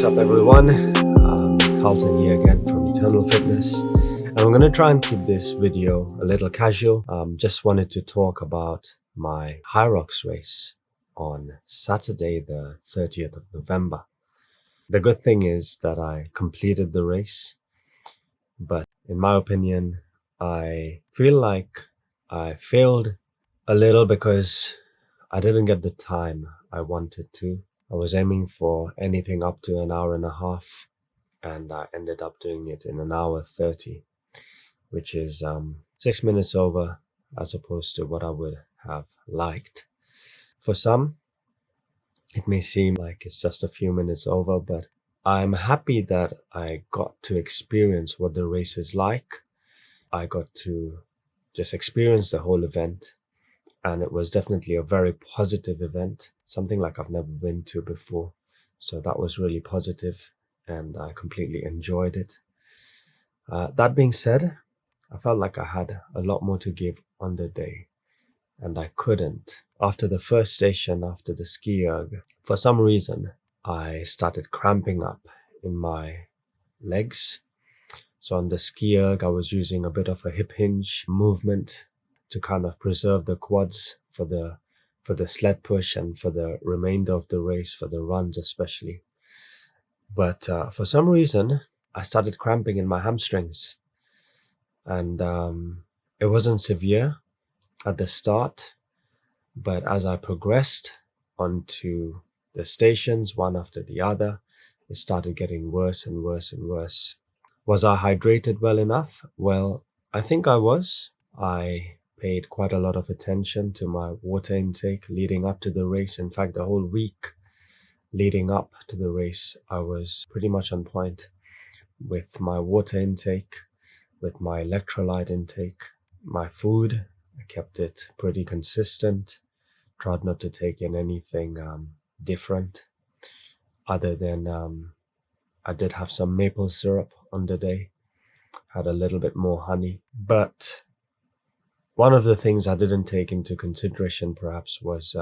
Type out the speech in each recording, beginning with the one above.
up everyone? Carlton here again from Eternal Fitness, and I'm going to try and keep this video a little casual. Just wanted to talk about my HYROX race on Saturday the 30th of November. The good thing is that I completed the race, but in my opinion I feel like I failed a little because I didn't get the time I wanted to. I was aiming for anything up to an hour and a half, and I ended up doing it in an hour 30, which is 6 minutes over as opposed to what I would have liked. For some, it may seem like it's just a few minutes over, but I'm happy that I got to experience what the race is like. I got to just experience the whole event, and it was definitely a very positive event, something like I've never been to before. So that was really positive, and I completely enjoyed it. That being said, I felt like I had a lot more to give on the day, and I couldn't. After the first station, after the ski erg, for some reason, I started cramping up in my legs. So on the ski erg, I was using a bit of a hip hinge movement to kind of preserve the quads for the sled push and for the remainder of the race, for the runs especially. But for some reason, I started cramping in my hamstrings, and it wasn't severe at the start, but as I progressed onto the stations, one after the other, it started getting worse and worse and worse. Was I hydrated well enough? Well, I think I was. I paid quite a lot of attention to my water intake leading up to the race. In fact, the whole week leading up to the race, I was pretty much on point with my water intake, with my electrolyte intake, my food. I kept it pretty consistent, tried not to take in anything different other than I did have some maple syrup on the day, had a little bit more honey. But one of the things I didn't take into consideration perhaps was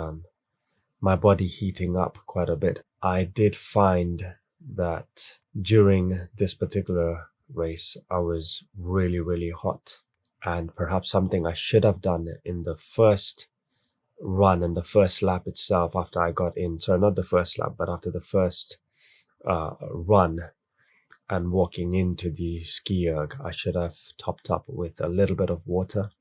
my body heating up quite a bit. I did find that during this particular race, I was really, really hot. And perhaps something I should have done in the first run and the first lap itself after I got in. Sorry, not the first lap, but after the first run and walking into the ski erg, I should have topped up with a little bit of water.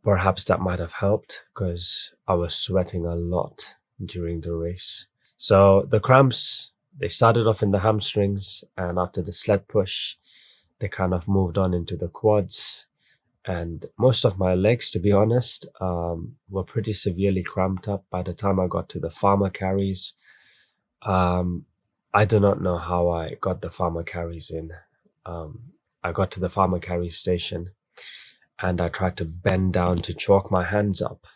Perhaps that might have helped because I was sweating a lot during the race. So the cramps, they started off in the hamstrings, and after the sled push, they kind of moved on into the quads. And most of my legs, to be honest, were pretty severely cramped up by the time I got to the farmer carries. I do not know how I got the farmer carries in. I got to the farmer carry station, and I tried to bend down to chalk my hands up,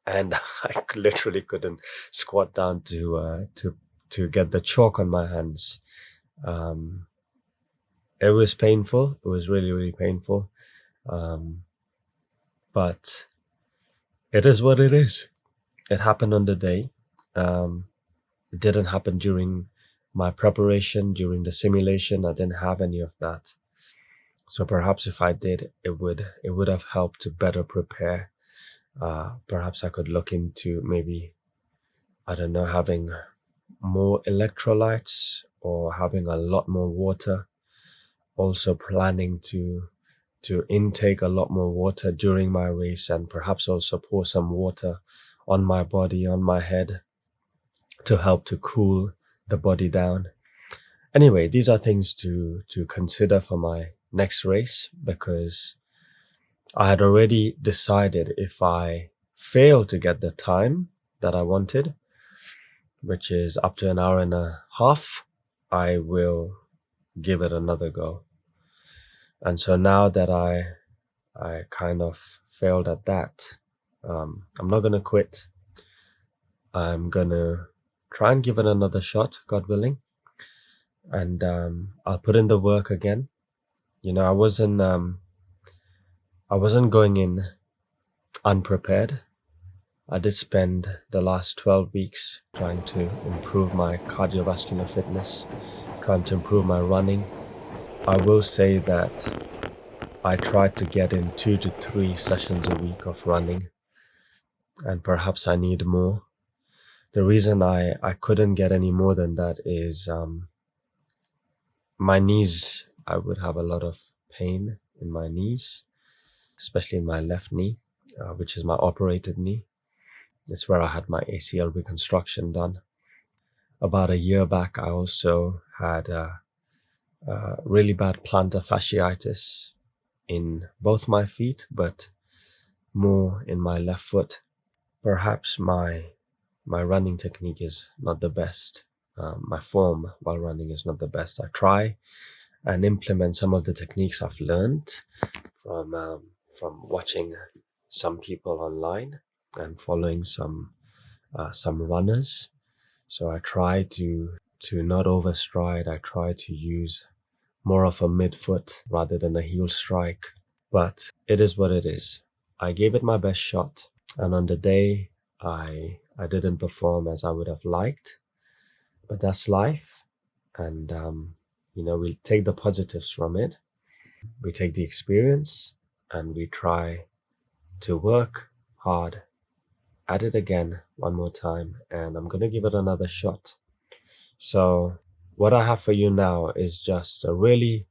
and I literally couldn't squat down to get the chalk on my hands. It was painful. It was really, really painful. But it is what it is. It happened on the day. It didn't happen during my preparation, during the simulation. I didn't have any of that. So perhaps if I did, it would have helped to better prepare. Perhaps I could look into maybe, I don't know, having more electrolytes or having a lot more water. Also planning to intake a lot more water during my race, and perhaps also pour some water on my body, on my head, to help to cool the body down. Anyway, these are things to consider for my next race, because I had already decided if I fail to get the time that I wanted, which is up to an hour and a half, I will give it another go. And so now that I kind of failed at that, I'm not going to quit. I'm going to try and give it another shot, God willing. And I'll put in the work again. You know, I wasn't going in unprepared. I did spend the last 12 weeks trying to improve my cardiovascular fitness, trying to improve my running. I will say that I tried to get in 2 to 3 sessions a week of running, and perhaps I need more. The reason I couldn't get any more than that is my knees. I would have a lot of pain in my knees, especially in my left knee, which is my operated knee. It's where I had my ACL reconstruction done. About a year back, I also had really bad plantar fasciitis in both my feet, but more in my left foot. Perhaps my running technique is not the best. My form while running is not the best. I try and implement some of the techniques I've learned from watching some people online and following some runners. So I try to not overstride. I try to use more of a midfoot rather than a heel strike. But it is what it is. I gave it my best shot, and on the day I didn't perform as I would have liked, but that's life. And we take the positives from it. We take the experience, and we try to work hard at it again one more time, and I'm gonna give it another shot. So what I have for you now is just a really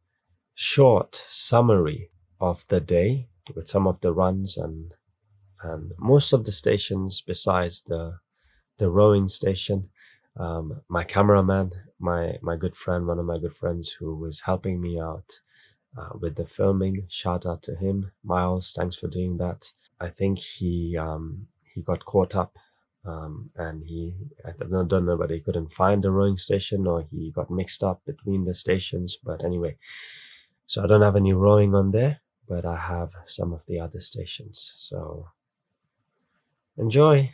short summary of the day with some of the runs and most of the stations besides the rowing station. My cameraman, my good friend, one of my good friends who was helping me out with the filming, shout out to him. Miles, thanks for doing that. I think he got caught up, and I don't know whether he couldn't find the rowing station or he got mixed up between the stations. But anyway, so I don't have any rowing on there, but I have some of the other stations. So enjoy.